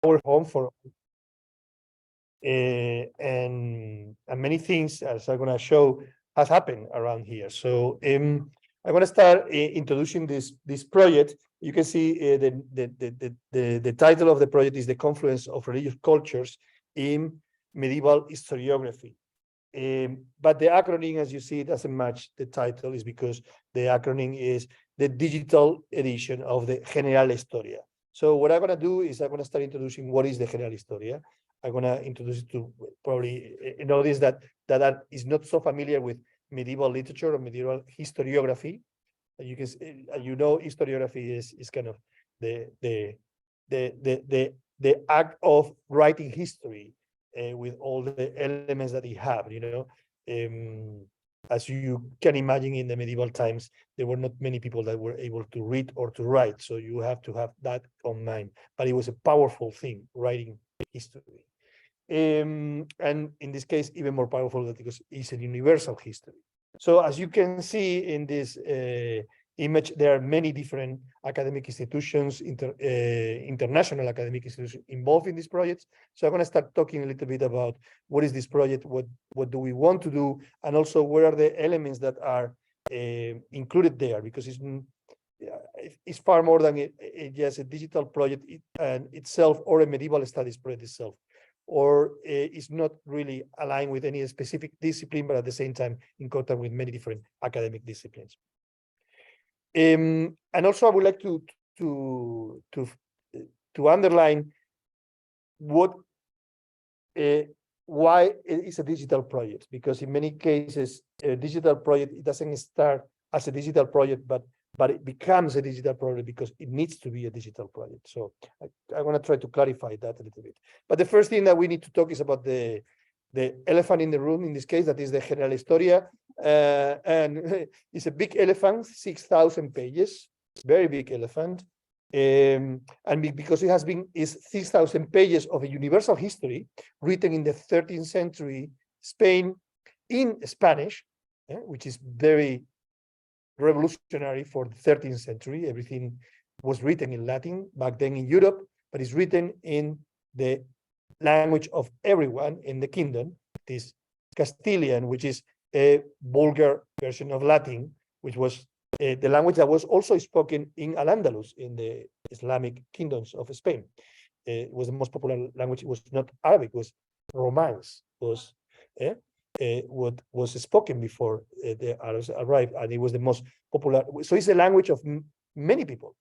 our home for and many things, as I'm going to show, has happened around here. So I'm going to start introducing this project. You can see the title of the project is The Confluence of Religious Cultures in Medieval Historiography. But the acronym, as you see, doesn't match the title, is because the acronym is the digital edition of the General Estoria. So what I'm going to do is I'm going to start introducing what is the General Historia. I'm going to introduce it to probably notice that is not so familiar with medieval literature or medieval historiography. You can, historiography is kind of the act of writing history with all the elements that it have. As you can imagine, in the medieval times, there were not many people that were able to read or to write, so you have to have that on mind. But it was a powerful thing, writing history. And in this case, even more powerful because it's a universal history. So as you can see in this image, there are many different academic institutions, international academic institutions involved in this project. So I'm going to start talking a little bit about what is this project, what do we want to do, and also what are the elements that are included there, because it's far more than just a digital project itself or a medieval studies project itself, or is not really aligned with any specific discipline, but at the same time in contact with many different academic disciplines. And also I would like to underline why it is a digital project, because in many cases a digital project, it doesn't start as a digital project, but it becomes a digital project because it needs to be a digital project. So I want to try to clarify that a little bit. But the first thing that we need to talk is about the elephant in the room, in this case, that is the General Estoria. And it's a big elephant, 6,000 pages, very big elephant. And because it's 6,000 pages of a universal history written in the 13th century Spain in Spanish, which is very revolutionary for the 13th century. Everything was written in Latin back then in Europe, but it's written in the language of everyone in the kingdom. This Castilian, which is a vulgar version of Latin, which was the language that was also spoken in Al-Andalus, in the Islamic kingdoms of Spain. It was the most popular language. It was not Arabic, it was Romance, what was spoken before the Arabs arrived, and it was the most popular. So it's a language of many people.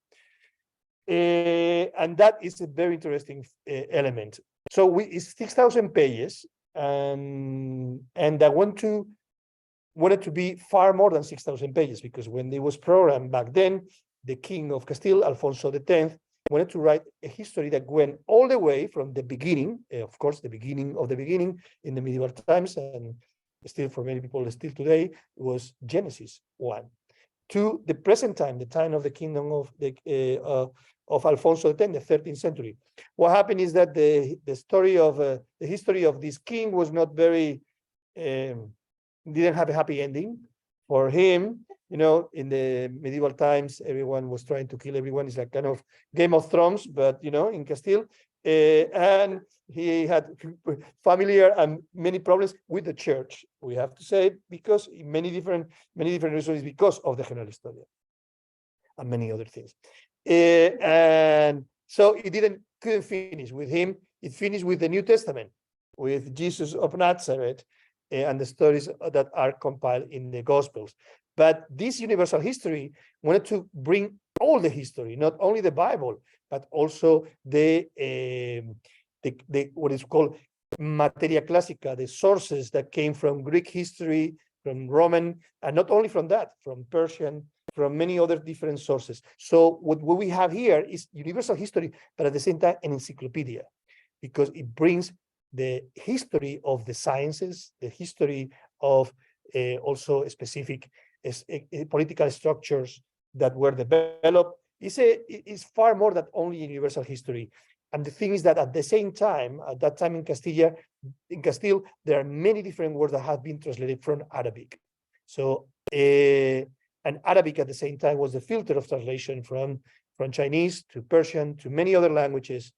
And that is a very interesting element. So it's 6,000 pages, and I wanted to be far more than 6,000 pages, because when it was programmed back then, the king of Castile, Alfonso X, wanted to write a history that went all the way from the beginning, of course, the beginning of the beginning in the medieval times, and still for many people, still today, was Genesis 1, to the present time, the time of the kingdom of Alfonso X, the 13th century. What happened is that the story of the history of this king was not very, didn't have a happy ending for him. In the medieval times, everyone was trying to kill everyone. It's like kind of Game of Thrones, but in Castile. And he had familiar and many problems with the church, we have to say, because many different reasons, because of the General Estoria and many other things. And so it couldn't finish with him. It finished with the New Testament, with Jesus of Nazareth, and the stories that are compiled in the Gospels. But this universal history wanted to bring all the history, not only the Bible, but also the what is called materia classica, the sources that came from Greek history, from Roman, and not only from that, from Persian, from many other different sources. So what we have here is universal history, but at the same time an encyclopedia, because it brings the history of the sciences, the history of also specific political structures that were developed. It's far more than only universal history. And the thing is that at the same time, at that time in Castile, there are many different words that have been translated from Arabic. So, and Arabic at the same time was the filter of translation from Chinese to Persian to many other languages.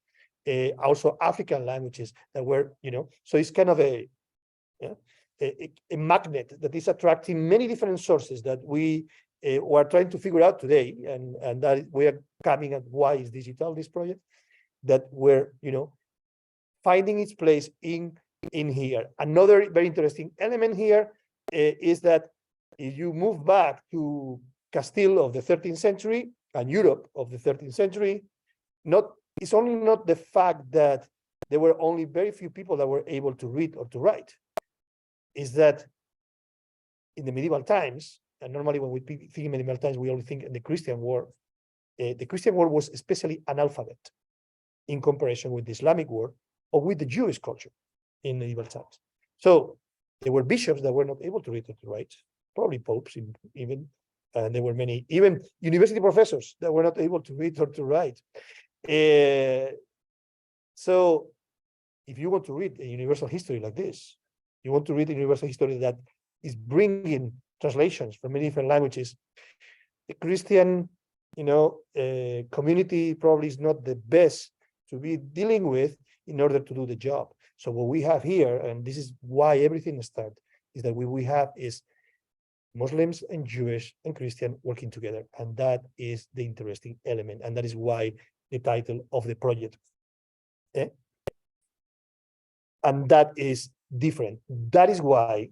also African languages that were, so it's kind of a magnet that is attracting many different sources that we were trying to figure out today, and that we are coming at why is digital, this project, that we're, finding its place in here. Another very interesting element here is that if you move back to Castile of the 13th century and Europe of the 13th century, it's only not the fact that there were only very few people that were able to read or to write, is that in the medieval times, and normally when we think in medieval times, we only think in the Christian world. The Christian world was especially analphabet in comparison with the Islamic world or with the Jewish culture in medieval times. So there were bishops that were not able to read or to write, probably popes even, and there were many, even university professors that were not able to read or to write. So if you want to read a universal history like this, you want to read a universal history that is bringing translations from many different languages, the Christian, community probably is not the best to be dealing with in order to do the job. So what we have here, and this is why everything started, is that what we have is Muslims and Jewish and Christian working together. And that is the interesting element. And that is why the title of the project. And that is different. That is why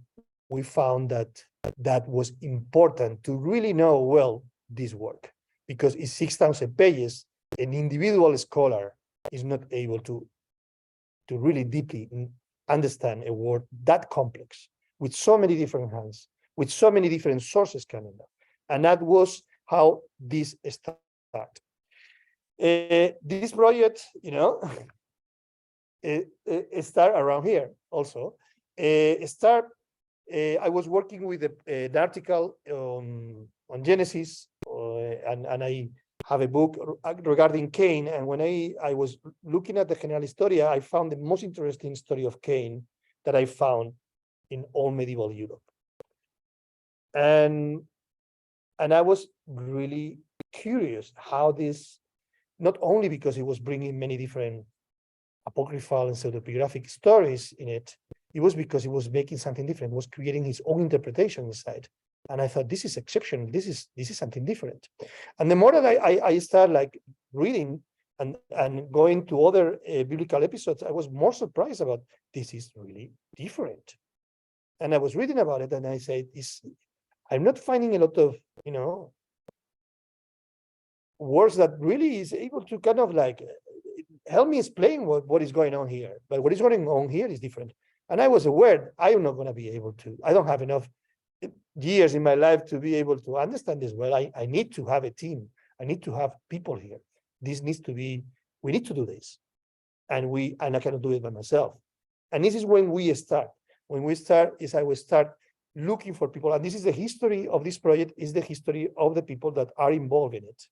we found that was important to really know well this work, because it's 6,000 pages. An individual scholar is not able to really deeply understand a word that complex, with so many different hands, with so many different sources coming up. And that was how this started. This project, it started around here also. I was working with an article on Genesis, and I have a book regarding Cain. And when I was looking at the General Estoria, I found the most interesting story of Cain that I found in all medieval Europe. And I was really curious how this, not only because it was bringing many different apocryphal and pseudepigraphic stories in it, it was because it was making something different, it was creating his own interpretation inside. And I thought, this is exceptional, this is something different. And the more that I started reading and going to other biblical episodes, I was more surprised about, this is really different. And I was reading about it and I said, I'm not finding a lot of, words that really is able to kind of help me explain what is going on here. But what is going on here is different. And I was aware I'm not going to be able to, I don't have enough years in my life to be able to understand this well. I need to have a team. I need to have people here. This needs to be, we need to do this. And I cannot do it by myself. And this is when we start. When we start is I will start looking for people. And this is the history of this project, is the history of the people that are involved in it.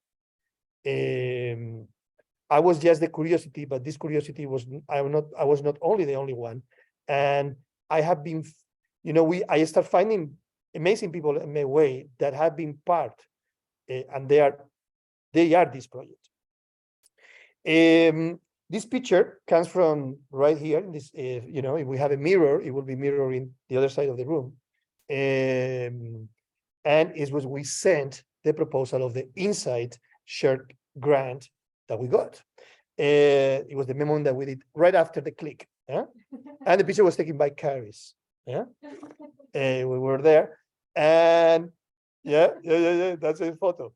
I was just the curiosity, but this curiosity was, I was not only the only one. And I have been, I start finding amazing people in my way that have been part, and they are this project. This picture comes from right here. This, if we have a mirror, it will be mirroring the other side of the room. And it was we sent the proposal of the SSHRC grant that we got. It was the memo that we did right after the click. Yeah? And the picture was taken by Caris. Yeah, we were there, and yeah, that's a photo.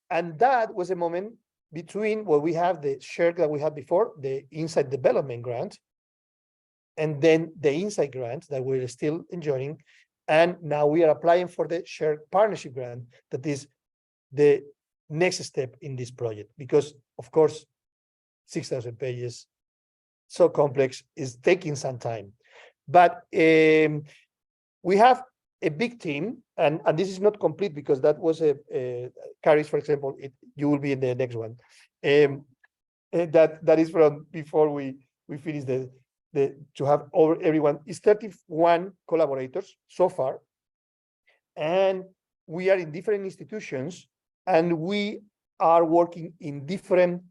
And that was a moment between what we have, the SSHRC that we had before, the Insight Development Grant, and then the Insight Grant that we're still enjoying. And now we are applying for the SSHRC Partnership Grant, that is the next step in this project, because of course, 6,000 pages, so complex, is taking some time. But we have a big team, and this is not complete because that was Caris, for example, you will be in the next one. That is from before we finish to have over everyone. It's 31 collaborators so far, and we are in different institutions, and we are working in different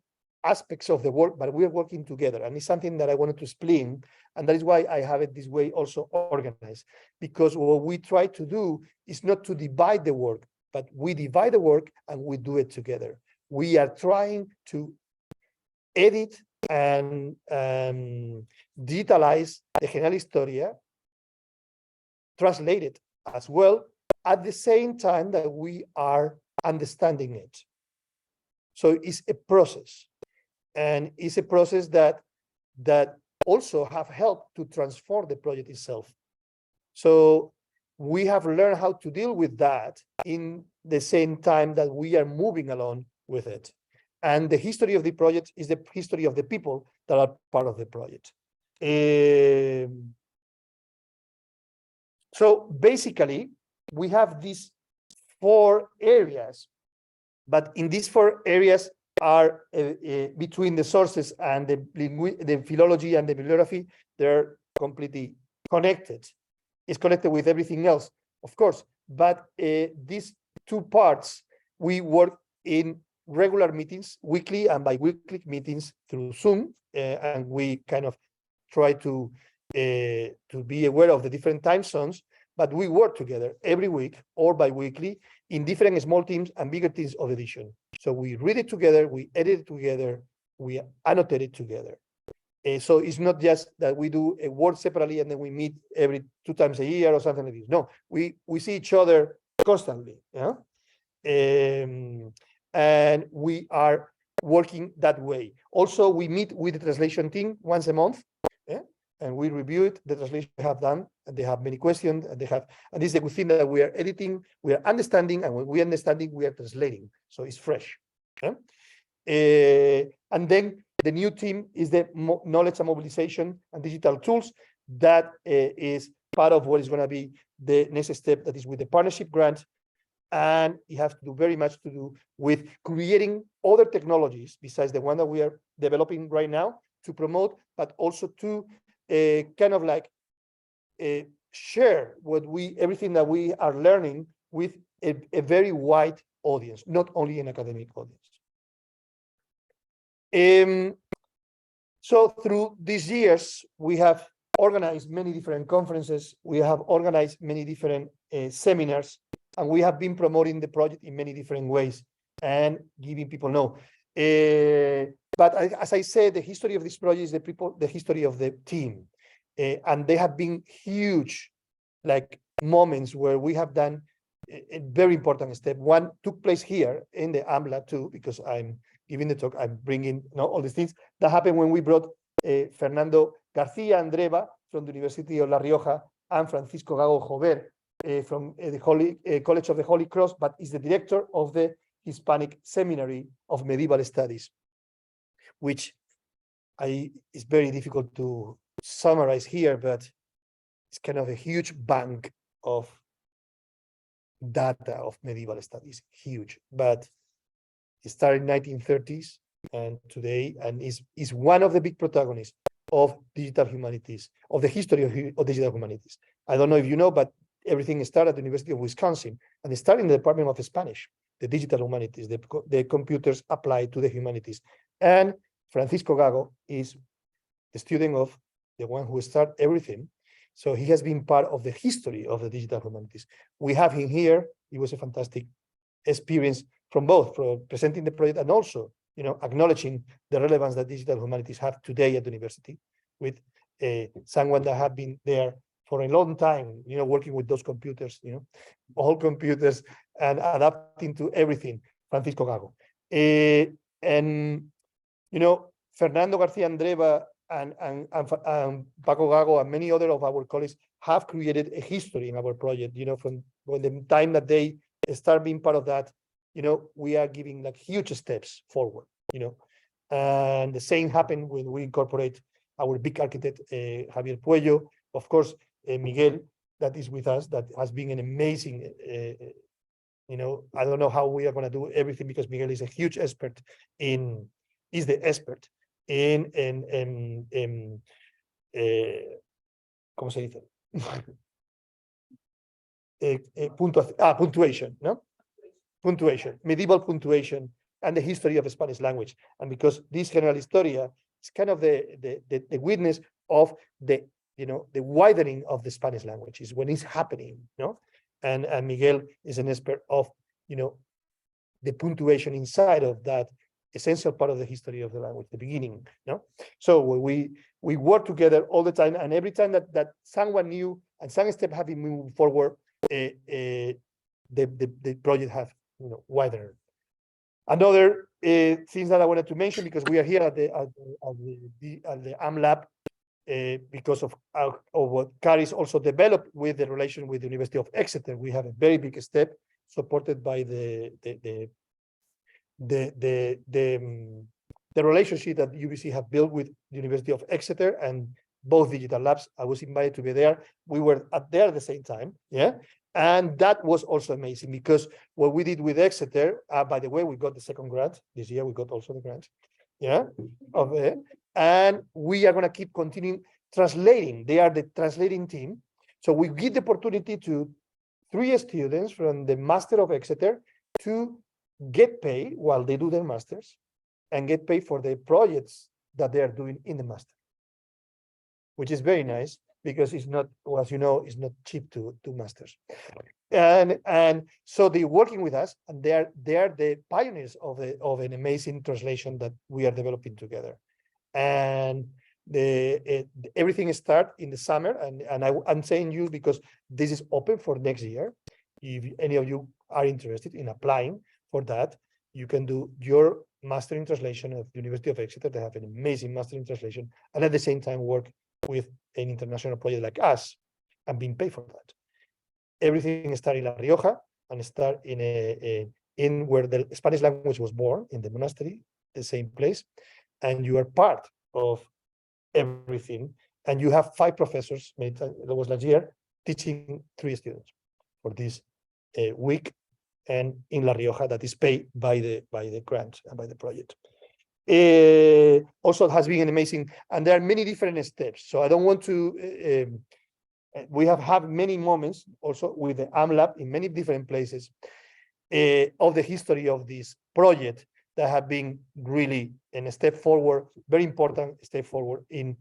aspects of the work, but we are working together. And it's something that I wanted to explain. And that is why I have it this way also organized. Because what we try to do is not to divide the work, but we divide the work and we do it together. We are trying to edit and digitalize the General Estoria, translate it as well, at the same time that we are understanding it. So it's a process, and it's a process that also have helped to transform the project itself. So we have learned how to deal with that in the same time that we are moving along with it. And the history of the project is the history of the people that are part of the project. So basically, we have these 4 areas, but in these 4 areas are between the sources and the philology and the bibliography, they're completely connected. It's connected with everything else, of course, but these 2 parts, we work in regular meetings, weekly and bi-weekly meetings through Zoom, and we kind of try to be aware of the different time zones, but we work together every week or bi-weekly in different small teams and bigger teams of edition. So we read it together, we edit it together, we annotate it together. So it's not just that we do a work separately and then we meet every 2 times a year or something like this. No, we see each other constantly. Yeah? And we are working that way. Also, we meet with the translation team once a month, and we review it, the translation they have done, and they have many questions, and this is the good thing that we are editing, we are understanding, and when we are understanding, we are translating. So it's fresh. And then the new team is the knowledge and mobilization and digital tools. That is part of what is going to be the next step, that is with the partnership grant. And it has to do very much to do with creating other technologies besides the one that we are developing right now to promote, but also to kind of like share everything that we are learning with a very wide audience, not only an academic audience. So through these years, we have organized many different conferences, we have organized many different seminars, and we have been promoting the project in many different ways and giving people know. But as I said, the history of this project is the history of the team. And there have been huge moments where we have done a very important step. One took place here in the AMLA too, because I'm giving the talk, I'm bringing all these things that happened when we brought Fernando García Andreva from the University of La Rioja and Francisco Gago Jover from the College of the Holy Cross, but is the director of the Hispanic Seminary of Medieval Studies, which is very difficult to summarize here, but it's kind of a huge bank of data of medieval studies, huge. But it started in 1930s and today, and is one of the big protagonists of digital humanities, of the history of digital humanities. I don't know if you know, but everything started at the University of Wisconsin, and it started in the Department of Spanish, the digital humanities, the computers applied to the humanities. And Francisco Gago is the student of the one who started everything. So he has been part of the history of the digital humanities. We have him here. It was a fantastic experience from both, from presenting the project and also, acknowledging the relevance that digital humanities have today at the university with someone that have been there for a long time, working with those computers, all computers and adapting to everything, Francisco Gago. And, Fernando García Andreva and Paco Gago and many other of our colleagues have created a history in our project, from the time that they start being part of that, we are giving huge steps forward, and the same happened when we incorporate our big architect, Javier Puello, of course, Miguel, that is with us, that has been an amazing, I don't know how we are going to do everything because Miguel is a huge expert is the expert in ¿cómo se dice? Puntuation, no? Punctuation, medieval punctuation, and the history of the Spanish language. And because this General Estoria is kind of the witness of the widening of the Spanish language, is when it's happening, and Miguel is an expert of the punctuation inside of that essential part of the history of the language, the beginning. So we work together all the time, and every time that someone new and some step have been moved forward, the project have widened. Another things that I wanted to mention, because we are here at the AmLab, because of what Caris also developed with the relation with the University of Exeter. We have a very big step supported by the relationship that UBC have built with the University of Exeter and both digital labs. I was invited to be there. We were there at the same time, and that was also amazing, because what we did with Exeter, by the way, we got the second grant this year. We got also the grant, and we are going to keep continuing translating. They are the translating team, so we give the opportunity to 3 students from the Master of Exeter to get paid while they do their masters, and get paid for the projects that they are doing in the master, which is very nice, because it's not, well, as you know, it's not cheap to do masters. And so they're working with us, and they are the pioneers of an amazing translation that we are developing together. And everything starts in the summer, and I'm saying you because this is open for next year. If any of you are interested in applying for that, you can do your master in translation at the University of Exeter. They have an amazing master in translation, and at the same time work with an international project like us and being paid for that. Everything starts in La Rioja, and start in where the Spanish language was born, in the monastery, the same place, and you are part of everything. And you have 5 professors, that was last year, teaching 3 students for this week, and in La Rioja, that is paid by the grant and by the project. Also, it has been an amazing, and there are many different steps. So I don't want to. We have had many moments also with the AmLab in many different places of the history of this project that have been really a step forward, very important step forward in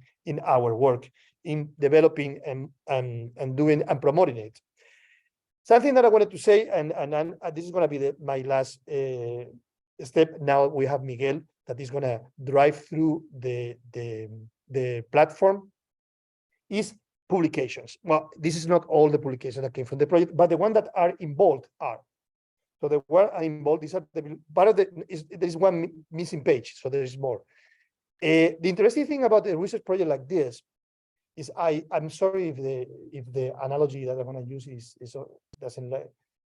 our work in developing and doing and promoting it. Something that I wanted to say, and this is going to be my last step. Now we have Miguel that is going to drive through the platform, is publications. Well, this is not all the publications that came from the project, but the ones that are involved are. So the ones are involved, these are the part of there is one missing page, so there is more. The interesting thing about a research project like this is I'm sorry if the analogy that I'm going to use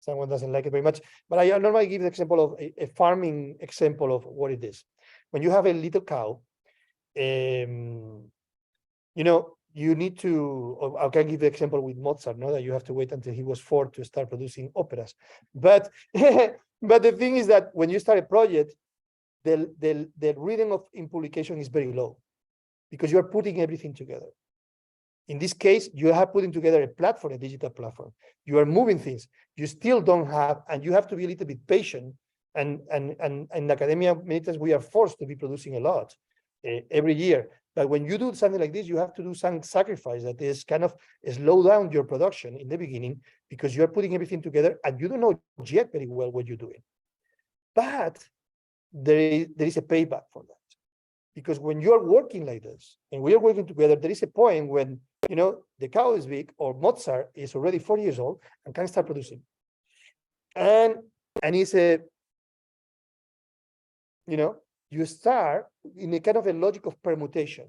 someone doesn't like it very much, but I normally give the example of a farming example of what it is. When you have a little cow, you need to, or I can give the example with Mozart, that you have to wait until he was 4 to start producing operas. But but the thing is that when you start a project, the rhythm of in publication is very low, because you are putting everything together. In this case, you have putting together a platform, a digital platform. You are moving things. You still don't have, and you have to be a little bit patient. And in academia, many times we are forced to be producing a lot every year. But when you do something like this, you have to do some sacrifice that is kind of slow down your production in the beginning, because you are putting everything together and you don't know yet very well what you're doing. But there is a payback for that. Because when you are working like this, and we are working together, there is a point when, the cow is big, or Mozart is already 4 years old and can start producing. And it's you start in a kind of a logic of permutation.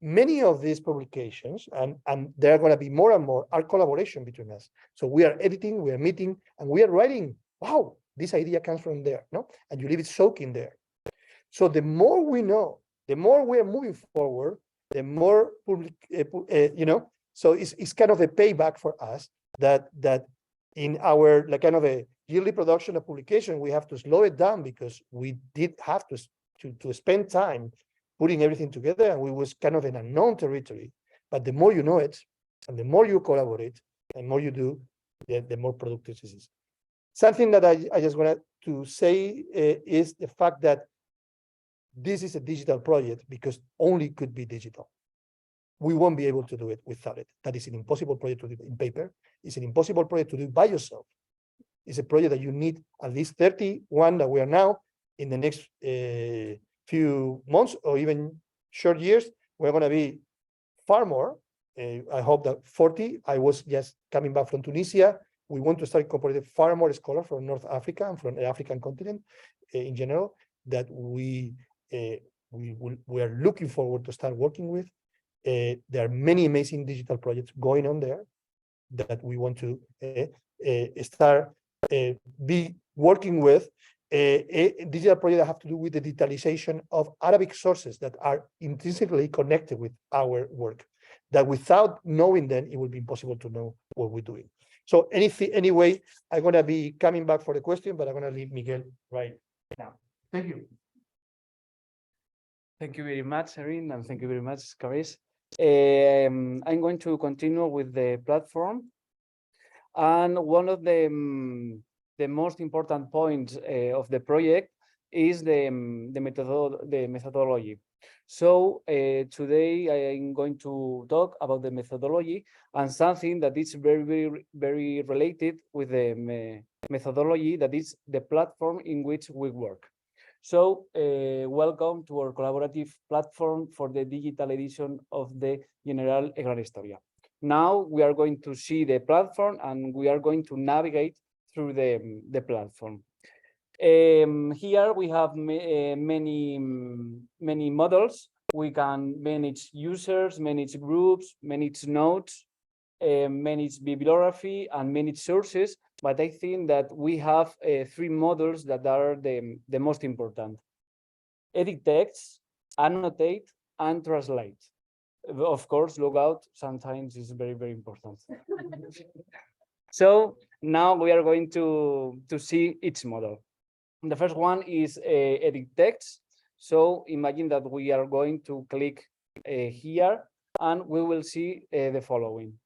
Many of these publications, and there are going to be more and more, are collaboration between us. So we are editing, we are meeting, and we are writing, wow, this idea comes from there, and you leave it soaking there. So the more we know, the more we are moving forward, the more public, so it's kind of a payback for us that in our kind of a yearly production of publication, we have to slow it down, because we did have to spend time putting everything together, and we was kind of in an unknown territory. But the more you know it, and the more you collaborate, and more you do, the more productive this is. Something that I just want to to say is the fact that this is a digital project because only could be digital. We won't be able to do it without it. That is an impossible project to do in paper. It's an impossible project to do by yourself. It's a project that you need at least 31 that we are now. In the next few months or even short years, we're going to be far more. I hope that 40. I was just coming back from Tunisia. We want to start incorporating far more scholars from North Africa and from the African continent in general that we are looking forward to start working with. There are many amazing digital projects going on there that we want to start be working with. A digital project that have to do with the digitalization of Arabic sources that are intrinsically connected with our work, that without knowing them, it will be impossible to know what we're doing. So anyway, I'm going to be coming back for the question, but I'm going to leave Miguel right now. Thank you. Thank you very much, Erin, and thank you very much, Caris. I'm going to continue with the platform. And one of the most important points of the project is the methodology. So today I'm going to talk about the methodology and something that is very related with the methodology, that is the platform in which we work. So welcome to our collaborative platform for the digital edition of the General Estoria. Now we are going to see the platform and we are going to navigate through the platform. Here we have many models. We can manage users, manage groups, manage notes, manage bibliography, and manage sources. But I think that we have 3 models that are the most important: edit text, annotate, and translate. Of course, logout sometimes is very important. So now we are going to see each model. The first one is edit text. So imagine that we are going to click here and we will see the following.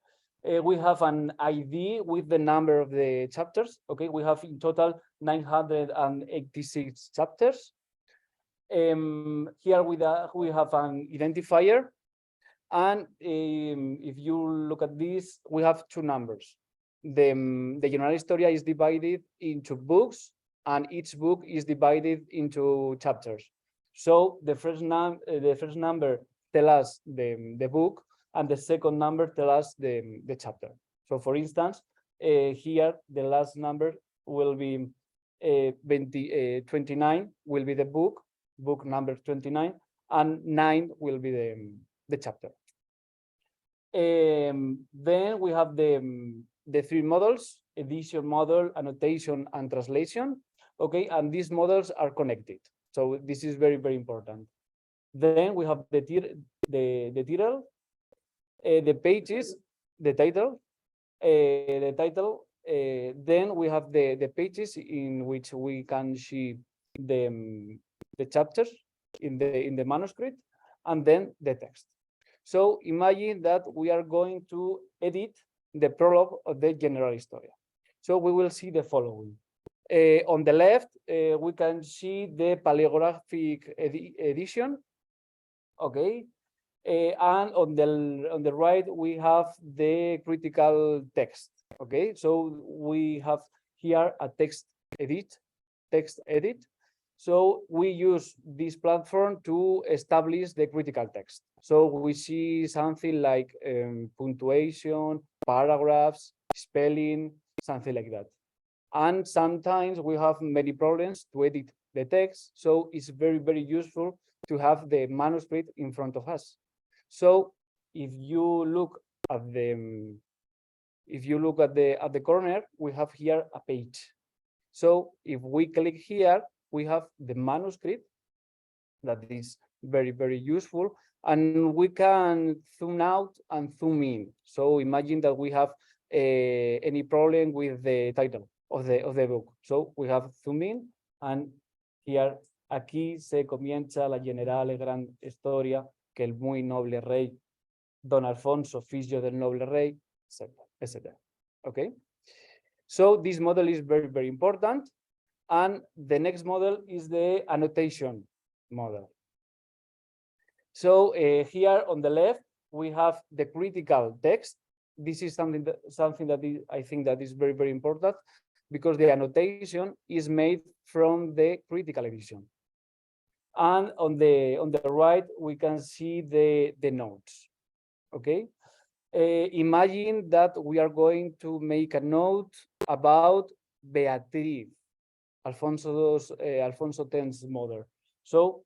We have an ID with the number of the chapters. Okay, we have in total 986 chapters. Here we have an identifier. And if you look at this, we have 2 numbers. The General Estoria is divided into books, and each book is divided into chapters. So the first number tells us the book, and the second number tells us the chapter. So for instance, here the last number will be 29 will be the book number 29, and 9 will be the chapter. Then we have the 3 models: edition model, annotation, and translation. Okay, and these models are connected. So this is very important. Then we have the title, the pages, the title. Then we have the pages in which we can see the chapters in the manuscript, and then the text. So imagine that we are going to edit the prologue of the General Estoria. So we will see the following. On the left, we can see the paleographic edition. Okay. And on the right, we have the critical text. Okay. So we have here a text edit. So we use this platform to establish the critical text. So we see something like punctuation, paragraphs, spelling, something like that. And sometimes we have many problems to edit the text. So it's very useful to have the manuscript in front of us. So if you look at the corner, we have here a page. So if we click here, we have the manuscript that is very useful, and we can zoom out and zoom in. So imagine that we have any problem with the title of the book. So we have zoom in, and here, aquí se comienza la General Gran Historia que el muy noble rey Don Alfonso, figlio del noble rey, etc. Okay. So this model is very important. And the next model is the annotation model. So here on the left, we have the critical text. This is something that I think that is very, very important, because the annotation is made from the critical edition. And on the right, we can see the notes. Okay. Imagine that we are going to make a note about Beatriz, Alfonso X's mother. So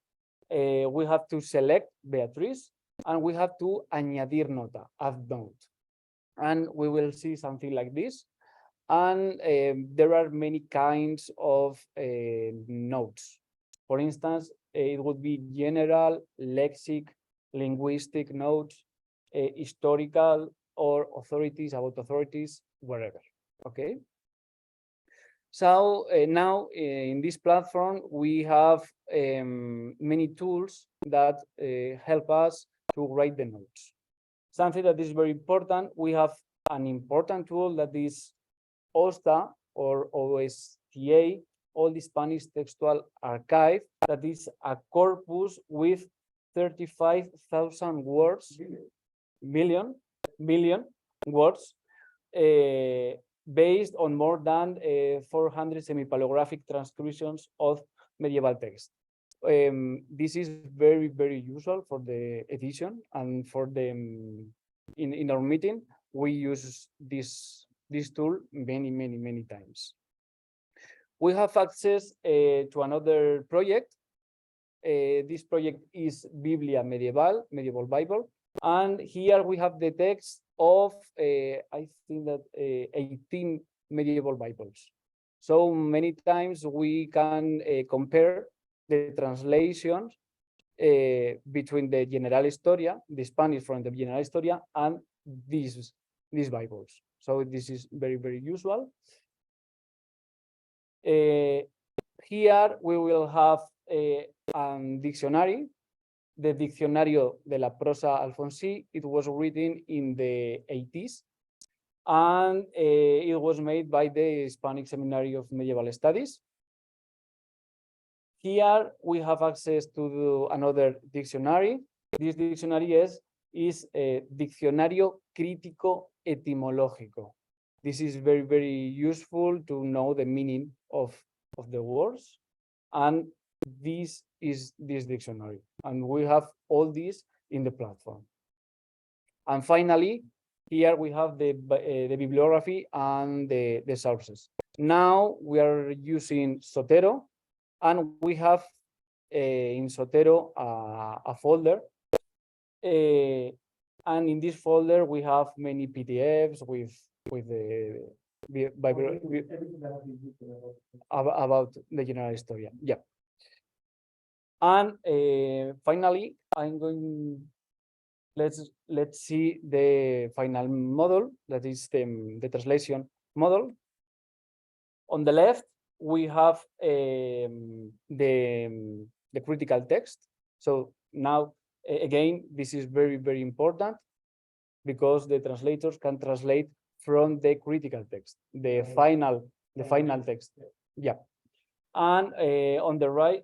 we have to select Beatriz, and we have to añadir nota, add note. And we will see something like this. And there are many kinds of notes. For instance, it would be general, lexic, linguistic notes, historical, or authorities, about authorities, wherever. Okay. So now in this platform, we have many tools that help us to write the notes. Something that is very important, we have an important tool that is OSTA, or OSTA, All the Spanish Textual Archive, that is a corpus with 35,000 words, million words, based on more than 400 semi-paleographic transcriptions of medieval text. This is very, very usual for the edition, and for the in our meeting we use this tool many times. We have access to another project. This project is Biblia Medieval, Medieval Bible, and here we have the text of I think that 18 medieval Bibles. So many times we can compare the translations between the General Estoria, the Spanish from the General Estoria, and these Bibles. So this is very, very usual. Here we will have a dictionary, the Diccionario de la Prosa Alfonsí. It was written in the 80s, and it was made by the Hispanic Seminary of Medieval Studies. Here we have access to another dictionary. This dictionary is a Diccionario Crítico Etimológico. This is very, very useful to know the meaning of the words. And this is this dictionary. And we have all these in the platform. And finally, here we have the bibliography and the sources. Now we are using Zotero, and we have in Zotero a folder. And in this folder, we have many PDFs with the about the General Estoria. Yeah. And finally, I'm going. Let's see the final model, that is the translation model. On the left, we have the critical text. So now, again, this is very, very important, because the translators can translate from the critical text, the final text. Yeah. And on the right,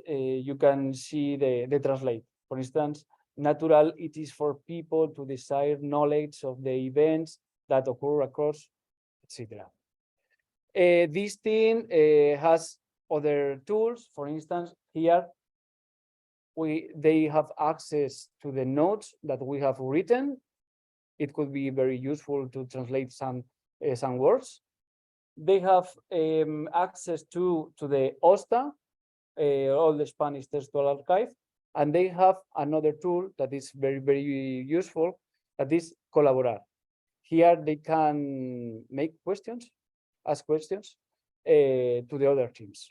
you can see the translate. For instance, natural it is for people to desire knowledge of the events that occur across, etc. This thing has other tools. For instance, here they have access to the notes that we have written. It could be very useful to translate some words. They have access to the OSTA, all the Spanish Textual Archive, and they have another tool that is very, very useful, that is Colaborar. Here they can make questions, ask questions to the other teams.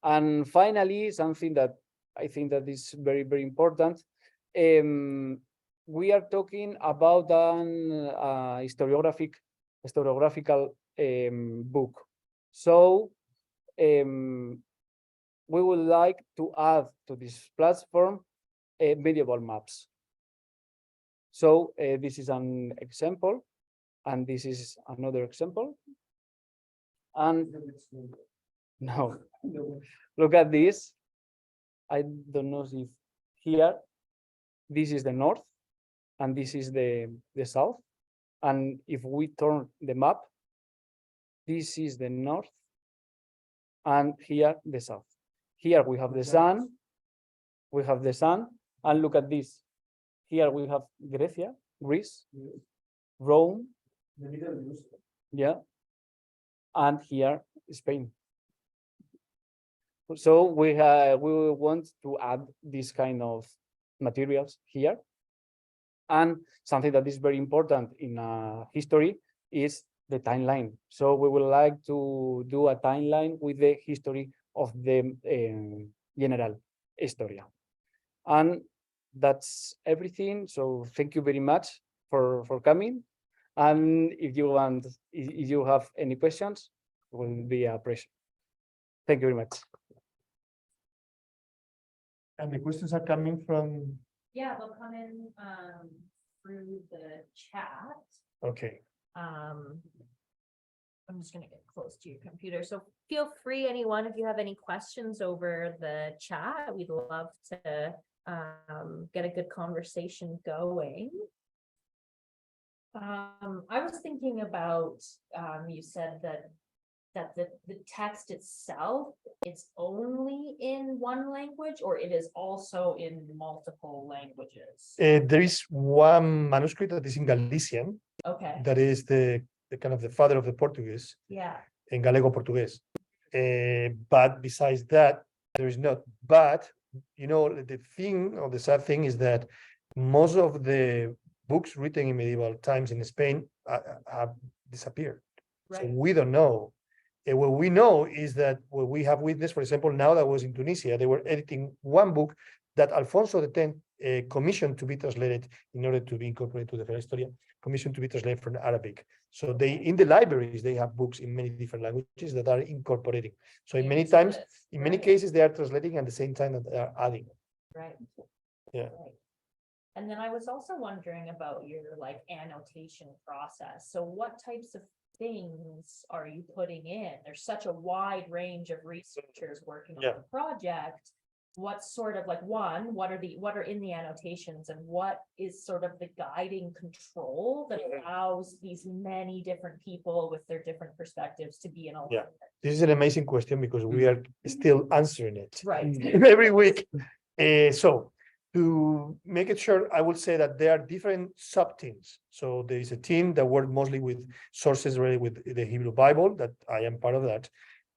And finally, something that I think that is very, very important, we are talking about an historiographical book. So we would like to add to this platform medieval maps. So this is an example, and this is another example. And no, look at this. I don't know if here, this is the north, and this is the south. And if we turn the map, this is the north, and here the south. Here we have the sun, and look at this. Here we have Greece, Rome, yeah, and here Spain. So we want to add this kind of materials here. And something that is very important in history is the timeline. So we would like to do a timeline with the history of the General Estoria. And that's everything. So thank you very much for coming. And if you have any questions, it will be a pleasure. Thank you very much. And the questions are coming from. Yeah, they'll come in through the chat. Okay. I'm just gonna get close to your computer. So feel free, anyone, if you have any questions over the chat, we'd love to get a good conversation going. I was thinking about, you said that the text itself, it's only in one language, or it is also in multiple languages? There is one manuscript that is in Galician, Okay, that is the kind of the father of the Portuguese, yeah, in Galego Portuguese. But besides that, there is not. But you know, the thing, or the sad thing, is that most of the books written in medieval times in Spain have disappeared. So right, we don't know. What we know is that what we have witnessed, for example, now that was in Tunisia, they were editing one book that Alfonso X commissioned to be translated in order to be incorporated to the Historia, commissioned to be translated from Arabic. So they, in the libraries, they have books in many different languages that are incorporating. So in many times, in many cases, they are translating at the same time that they are adding. right. Yeah. Right. And then I was also wondering about your like annotation process. So what types of things are you putting in? There's such a wide range of researchers working on the project. What's sort of like, one, what are in the annotations, and what is sort of the guiding control that allows these many different people with their different perspectives to be in alignment? This is an amazing question because we are still answering it Right. every week. So to make it short, I would say that there are different sub-teams. So there is a team that works mostly with sources related with the Hebrew Bible, that I am part of that.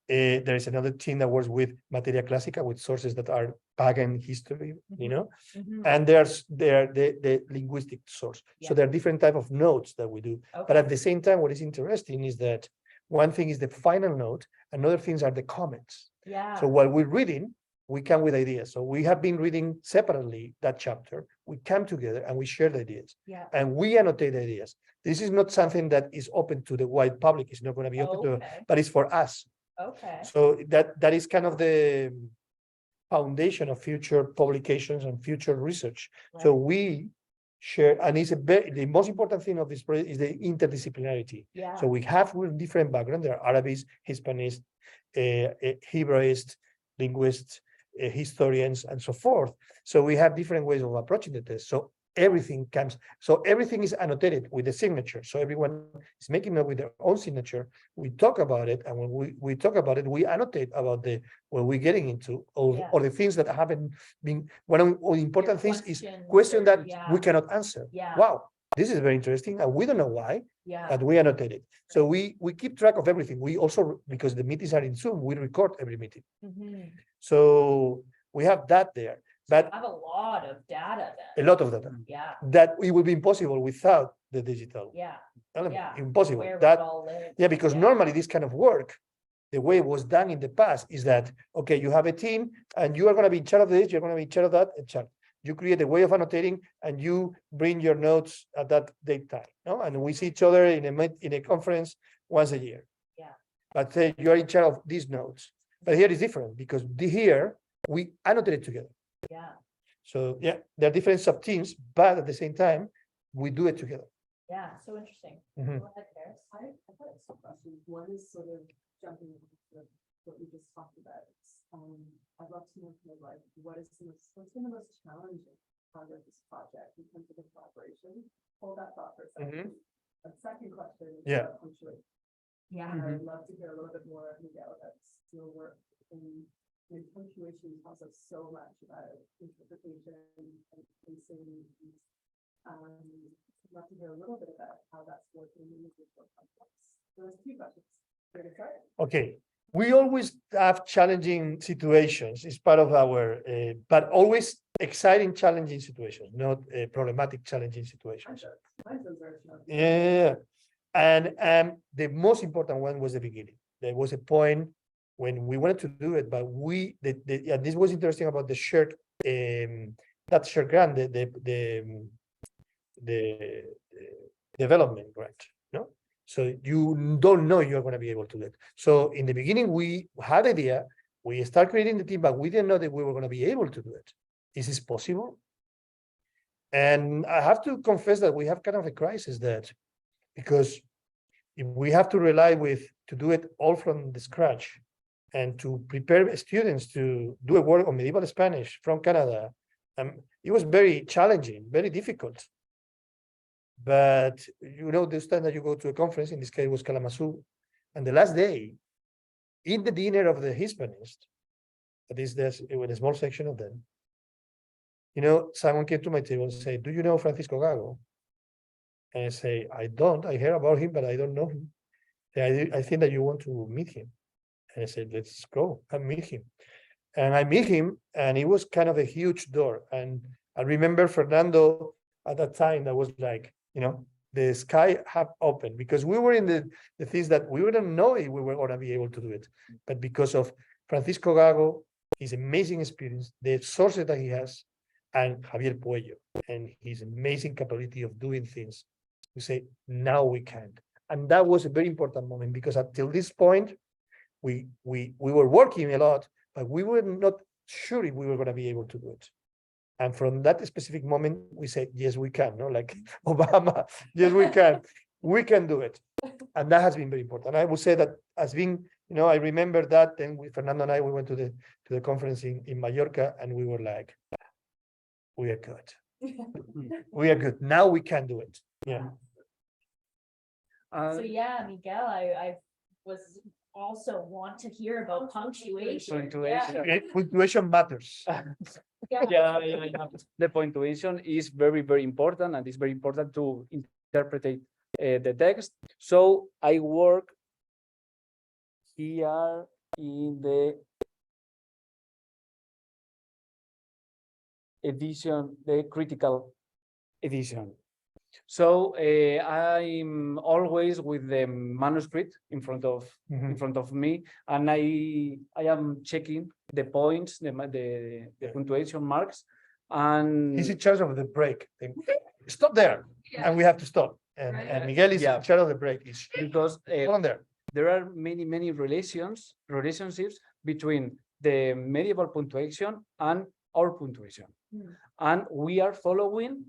There is another team that works with materia classica, with sources that are pagan history, you know, and there's the linguistic source. So there are different type of notes that we do. But at the same time, what is interesting is that one thing is the final note, another things are the comments. Yeah. So while we're reading, we come with ideas. So we have been reading separately that chapter. We come together and we share the ideas. Yeah. And we annotate the ideas. This is not something that is open to the wide public. It's not going to be open to, but it's for us. Okay. So that is kind of the foundation of future publications and future research. Right. So we share, and it's the most important thing of this project is the interdisciplinarity. Yeah. So we have different backgrounds. There are Arabists, Hispanists, Hebraists, linguists, historians, and so forth. So we have different ways of approaching the test. So everything is annotated with the signature. So everyone is making it with their own signature. We talk about it, and when we talk about it, we annotate about what we're getting into, or the things that haven't been. One of the important things is question that we cannot answer. Yeah. Wow, this is very interesting, and we don't know why. Yeah. But we annotate it. So we keep track of everything. We also, because the meetings are in Zoom, we record every meeting. So we have that there. But I have a lot of data then. a lot of data. Yeah. That it would be impossible without the digital element. Yeah. Impossible. Where That we all live. yeah, because normally this kind of work, the way it was done in the past is that, okay, you have a team and you are going to be in charge of this, you're going to be in charge of that, and charge. You create a way of annotating and you bring your notes at that date time. No? And we see each other in a conference once a year. Yeah. But you are in charge of these notes. But here is different because here we annotate it together. Yeah. So yeah, there are different sub teams, but at the same time, we do it together. Yeah. So interesting. Mhm. Go ahead, Harris. I've got some questions. One is sort of jumping into what we just talked about, I'd love to know kind of like what's been the most challenging part of this project in terms of the collaboration? Hold that thought for a second. A second question is about punctuation. Yeah. And I'd love to hear a little bit more, Miguel, about your work in punctuation tells us so much about interpretation and pacing. I'd love to hear a little bit about how that's working in the digital context. So there's a few questions. Ready to start? Okay, we always have challenging situations. It's part of our, but always exciting, challenging situations, not problematic, challenging situations. Mine's those are challenging. Yeah, and the most important one was the beginning. There was a point when we wanted to do it, but and this was interesting about the shared, that shared grant, the development grant, no? So you don't know you're going to be able to do it. So in the beginning, we had idea, we start creating the team, but we didn't know that we were going to be able to do it. Is this possible? And I have to confess that we have kind of a crisis that, because if we have to rely to do it all from the scratch and to prepare students to do a work on medieval Spanish from Canada, it was very challenging, very difficult. But you know, this time that you go to a conference, in this case it was Kalamazoo, and the last day, in the dinner of the Hispanists, that is there's a small section of them, you know, someone came to my table and said, "Do you know Francisco Gago?" And I say, "I don't. I hear about him, but I don't know him. I think that you want to meet him." And I said, "Let's go and meet him." And I meet him, and it was kind of a huge door. And I remember Fernando at that time, that was like, you know, the sky have opened, because we were in the things that we wouldn't know if we were going to be able to do it. But because of Francisco Gago, his amazing experience, the sources that he has, and Javier Puello, and his amazing capability of doing things, we say, now we can. And that was a very important moment, because until this point, we were working a lot, but we were not sure if we were going to be able to do it. And from that specific moment, we said, yes, we can, no? Like Obama, yes, we can do it. And that has been very important. I would say that as being, you know, I remember that, then with Fernando and I, we went to the conference in Mallorca, and we were like, we are good. We are good. Now we can do it. Yeah. So yeah, Miguel, I was also want to hear about punctuation. Punctuation. Punctuation matters. Yeah. The punctuation is very, very important, and it's very important to interpret the text. So I work here in the edition, the critical edition. So I'm always with the manuscript in front of me, and I am checking the points, the punctuation marks, and He's in charge of the break. Stop there, and we have to stop. And Miguel is in charge of the break. Because on there. There are many relationships between the medieval punctuation and our punctuation, and we are following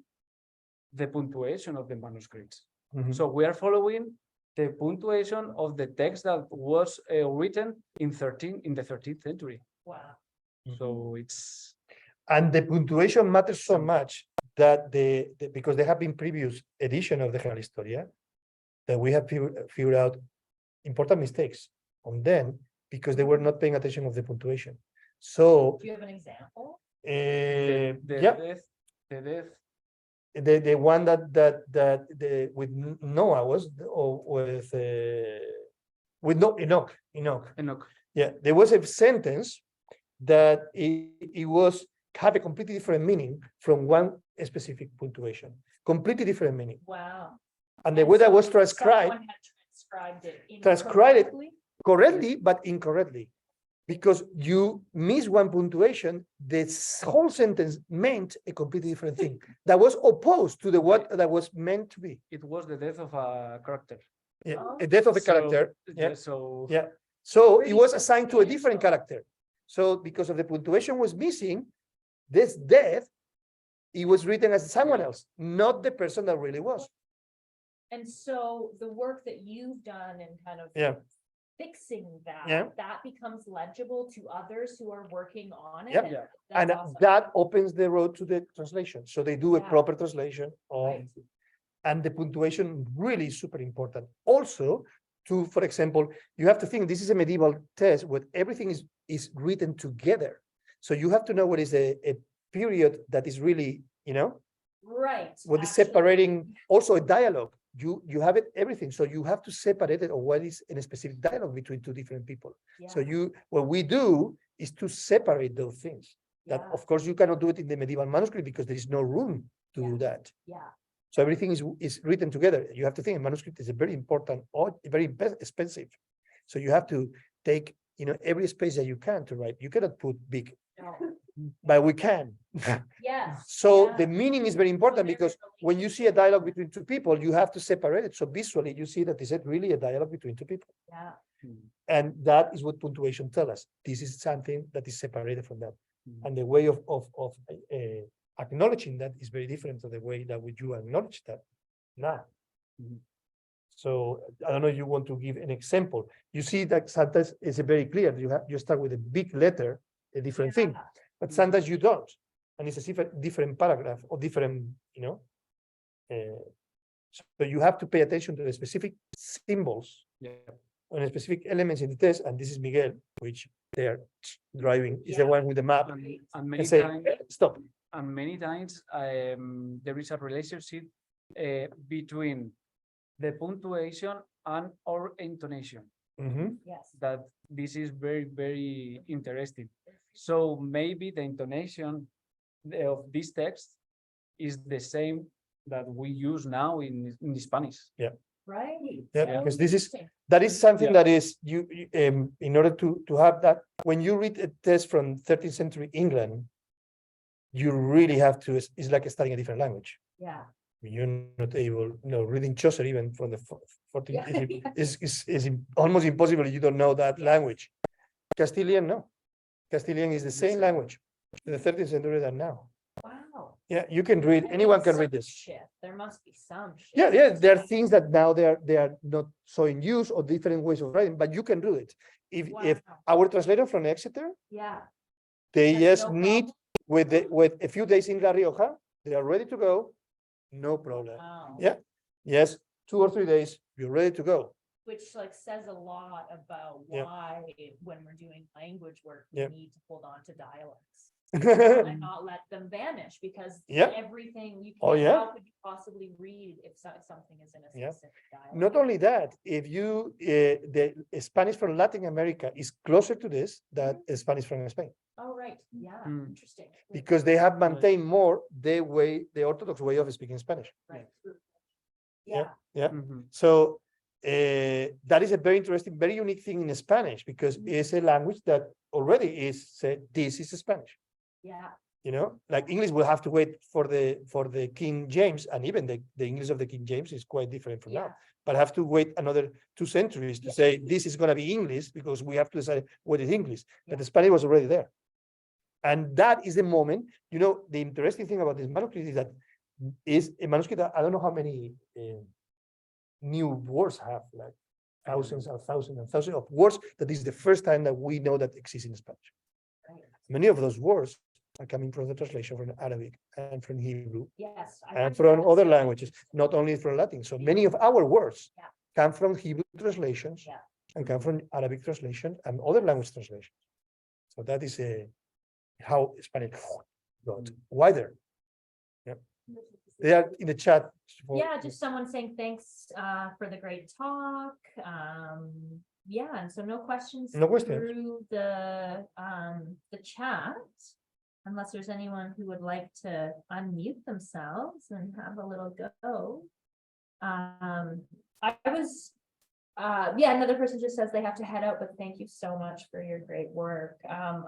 the punctuation of the manuscripts. So we are following the punctuation of the text that was written in the 13th century. Wow. So it's, and the punctuation matters so much that because there have been previous edition of the General Estoria that we have figured out important mistakes on them because they were not paying attention of the punctuation. So do you have an example? The one that with Noah was, or with Enoch. Yeah, there was a sentence that it was have a completely different meaning from one specific punctuation, completely different meaning. Wow. And the way that was transcribed it correctly, but incorrectly. Because you miss one punctuation, this whole sentence meant a completely different thing that was opposed to the what that was meant to be. It was the death of a character. Yeah, a death of a character. Yeah. So So it was assigned to a different character. So because of the punctuation was missing, this death, it was written as someone else, not the person that really was. And so the work that you've done and kind of fixing that, Yeah. that becomes legible to others who are working on it. Yep. Yeah. And That's awesome. that opens the road to the translation. So they do a Yeah. proper translation of, Right. and the punctuation really is super important. Also, to, for example, you have to think this is a medieval text where everything is written together. So you have to know what is a period that is really, Right. what is actually, separating, also a dialogue. You have it everything. So you have to separate it, or what is in a specific dialogue between two different people. So yeah, what we do is to separate those things. That yeah, of course you cannot do it in the medieval manuscript because there is no room to do that. yeah, So everything is written together. You have to think a manuscript is a very important or very expensive. So you have to take, every space that you can to write. You cannot put big, no, but we can. yes. So yeah. the meaning is very important there's because a when you see a dialogue between two people, you have to separate it. So visually you see that is it really a dialogue between two people. Yeah, And that is what punctuation tells us. This is something that is separated from that. And the way of acknowledging that is very different to the way that you acknowledge that now. So I don't know if you want to give an example. You see that sometimes it's very clear. You start with a big letter, a different thing, yeah, but sometimes you don't, and it's a different paragraph or different, so you have to pay attention to the specific symbols Yeah. on specific elements in the text. And this is Miguel, which they're driving, is the Yeah. one with the map. And many And say, times, stop. and many times, there is a relationship between the punctuation and or intonation. Mhm. yes, That this is very, very interesting. So maybe the intonation of this text is the same that we use now in Spanish. right. Yeah, Oh, because this is interesting. that is something Yeah. that is in order to have that, when you read a text from 13th century England, you really have to, it's like studying a different language. Yeah, You're not able, reading Chaucer even from the 14th Yeah. is almost impossible if you don't know that Yes. language. Castilian, no. Castilian is the same language in the 13th century than now. wow. Yeah, you can read, I mean, anyone can some read this. shift. There must be some shift. Yeah, there are things that now they are not so in use, or different ways of writing, but you can do it. If Wow. our translator from Exeter, Yeah, they That's just no need problem. with a few days in La Rioja, they are ready to go. No problem. wow. Yeah. Yes, 2 or 3 days, you're ready to go. Which like says a lot about Yeah. why when we're doing language work, we Yeah. need to hold on to dialects. And not let them vanish, because Yeah. everything you Oh, can't, yeah. how could you possibly read if something is in a Yeah. specific dialect? Not only that, if you the Spanish from Latin America is closer to this than Spanish from Spain, Oh, right, yeah, Mm. interesting. because they have maintained more the Orthodox way of speaking Spanish. Right. Yeah. Yeah, Mhm. So that is a very interesting, very unique thing in Spanish, because it's a language that already is said, this is Spanish. yeah, Like English will have to wait for the King James, and even the English of the King James is quite different from yeah, now. But have to wait another 2 centuries to Yeah. say this is going to be English, because we have to decide what is English. Yeah. But the Spanish was already there. And that is the moment, the interesting thing about this manuscript is that is a manuscript that I don't know how many new words have, like thousands and thousands and thousands of words. That is the first time that we know that exists in Spanish. right. Many of those words are coming from the translation from Arabic and from Hebrew Yes. I and heard from that. other languages, not only from Latin. So many of our words Yeah. come from Hebrew translations Yeah. and come from Arabic translation and other language translations. So that is how Spanish got wider. Yeah. They are in the chat. Yeah, just someone saying thanks for the great talk. Yeah, and so no questions No questions. through the chat. Unless there's anyone who would like to unmute themselves and have a little go. I was yeah, another person just says they have to head out, but thank you so much for your great work.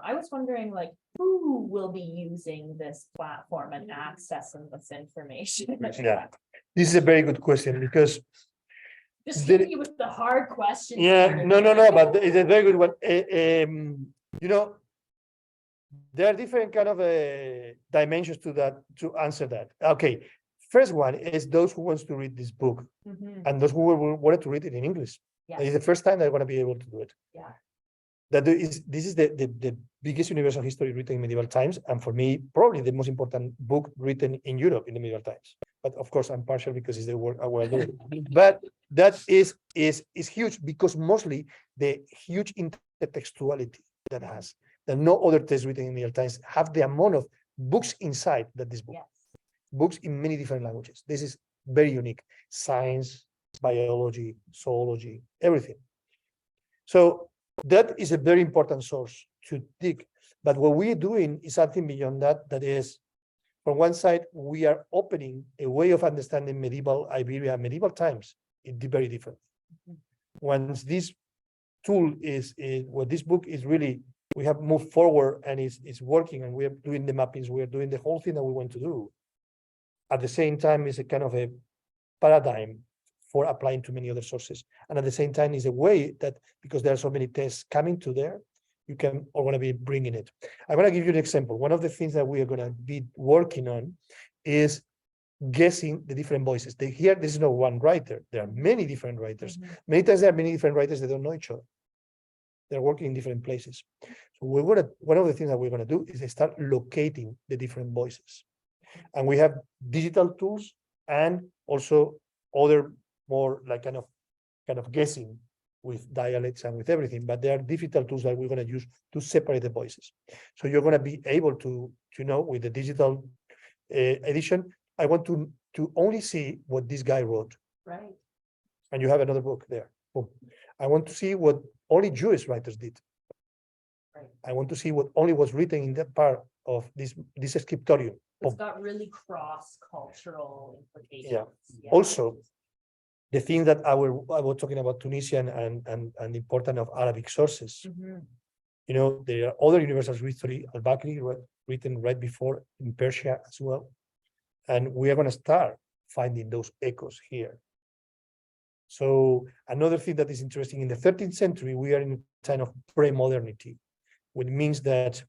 I was wondering, like, who will be using this platform and accessing this information? Yeah, this is a very good question, because Just Did hitting you with the hard questions. no, but it's a very good one. There are different kind of dimensions to answer that. Okay, first one is those who wants to read this book, Mhm. and those who wanted to read it in English. Yeah. It's the first time they're going to be able to do it. Yeah. This is the biggest universal history written in medieval times, and for me, probably the most important book written in Europe in the medieval times. But of course, I'm partial because it's the work I will do. But that is huge because mostly the huge intertextuality that has that no other text written in medieval times have the amount of books inside that this book. Yes. Books in many different languages. This is very unique. Science, biology, zoology, everything. So that is a very important source to dig. But what we're doing is something beyond that, that is, from one side, we are opening a way of understanding medieval Iberia, medieval times, very different. Once this tool is what this book is really, we have moved forward and it's working, and we are doing the mappings, we are doing the whole thing that we want to do. At the same time, it's a kind of a paradigm for applying to many other sources. And at the same time, is a way that, because there are so many tests coming to there, you can are going to be bringing it. I'm going to give you an example. One of the things that we are going to be working on is guessing the different voices. Here, this is not one writer. There are many different writers. Many times there are many different writers that don't know each other. They're working in different places. So one of the things that we're going to do is start locating the different voices. And we have digital tools and also other more like kind of guessing with dialects and with everything, but there are digital tools that we're going to use to separate the voices. So you're going to be able to know with the digital edition, I want to only see what this guy wrote. Right. And you have another book there. Boom. I want to see what only Jewish writers did. Right. I want to see what only was written in that part of this scriptorium. It's got really cross-cultural implications. Yeah. Also, the thing that I was talking about Tunisian and the importance of Arabic sources. You know, there are other universal history, al-Bakri, written right before in Persia as well. And we are going to start finding those echoes here. So another thing that is interesting, in the 13th century, we are in a time of pre-modernity, which means that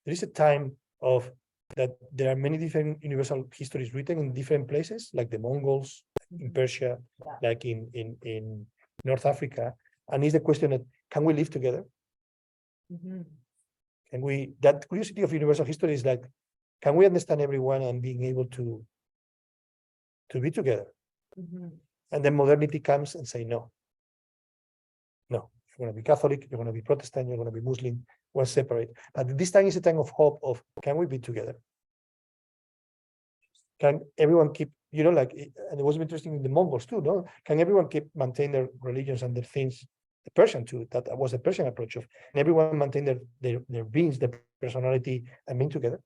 there is a time of that there are many different universal histories written in different places, like the Mongols in Persia, like in North Africa. And it's the question that, can we live together? Can we, that curiosity of universal history is like, can we understand everyone and being able to be together? And then modernity comes and say, no, you're going to be Catholic, you're going to be Protestant, you're going to be Muslim, we're separate. But this time is a time of hope of, can we be together? Can everyone keep, you know, like, and it was interesting in the Mongols too, no? Can everyone maintain their religions and their things? The Persian too, that was the Persian approach of, and everyone maintain their beings, their personality, and being together.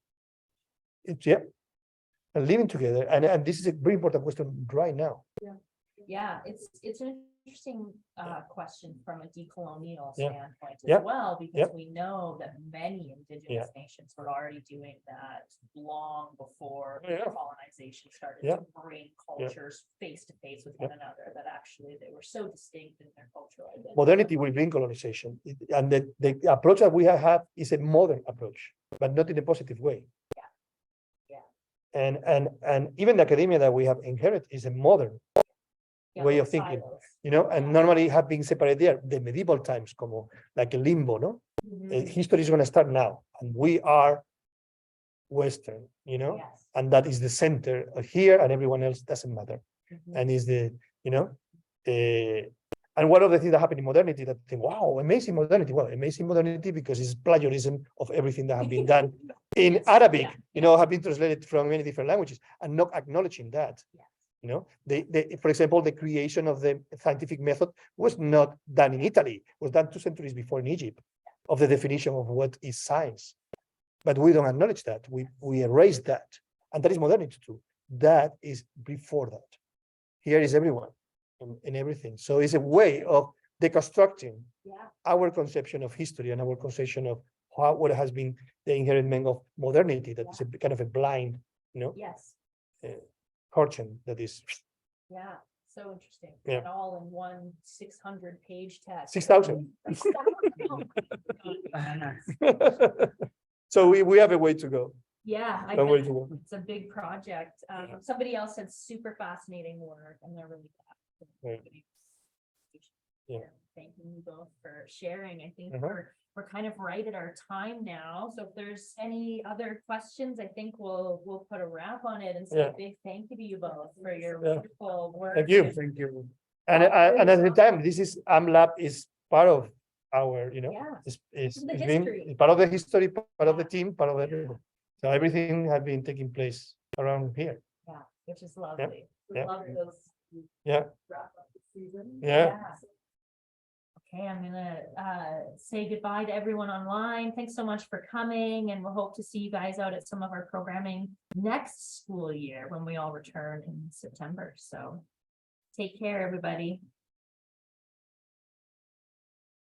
It's, and living together. And this is a very important question right now. Yeah, it's an interesting question from a decolonial Yeah. standpoint as Yeah. well, because Yeah. we know that many indigenous nations were already doing that long before Yeah. colonization started Yeah. to bring cultures face to face with one another, that actually they were so distinct in their cultural identity. Modernity will bring colonization. And the approach that we have is a modern approach, but not in a positive way. And even the academia that we have inherited is a modern way of thinking, silos. you know, and normally have been separated there, the medieval times, como like a limbo, no? History is going to start now, and we are Western, you know, Yes. and that is the center of here, and everyone else doesn't matter. And is the, you know, and one of the things that happened in modernity that think, wow, amazing modernity. Well, amazing modernity because it's plagiarism of everything that have been done in Arabic, you know, have been translated from many different languages, and not acknowledging that. You know, for example, the creation of the scientific method was not done in Italy, it was done 2 centuries before in Egypt, of the definition of what is science. But we don't acknowledge that. We erase that. And that is modernity too. That is before that. Here is everyone in everything. So it's a way of deconstructing our conception of history and our conception of what has been the inherent of modernity, that is a kind of a blind, you know, curtain that is. Yeah, so interesting. Yeah. And all in one 600-page text. 6,000. So we have a way to go. Yeah, I Long way bet to go. it's a big project. Somebody else said super fascinating work, and they're really. Yeah. Yeah. Thanking you both for sharing. I think Mhm. we're kind of right at our time now. So if there's any other questions, I think we'll put a wrap on it and say Yeah. a big thank you to you both for your Yeah. wonderful work. Thank you. Thank you. And at the time, this is AmLab is part of our, Yeah. is The it's been history. part of the history, part of the Yeah. team, part of everything. So everything has been taking place around here. Yeah, which is lovely. Yeah. Love those. Yeah. Wrap up the season. Yeah. Okay, I'm gonna say goodbye to everyone online. Thanks so much for coming, and we'll hope to see you guys out at some of our programming next school year when we all return in September. So take care, everybody.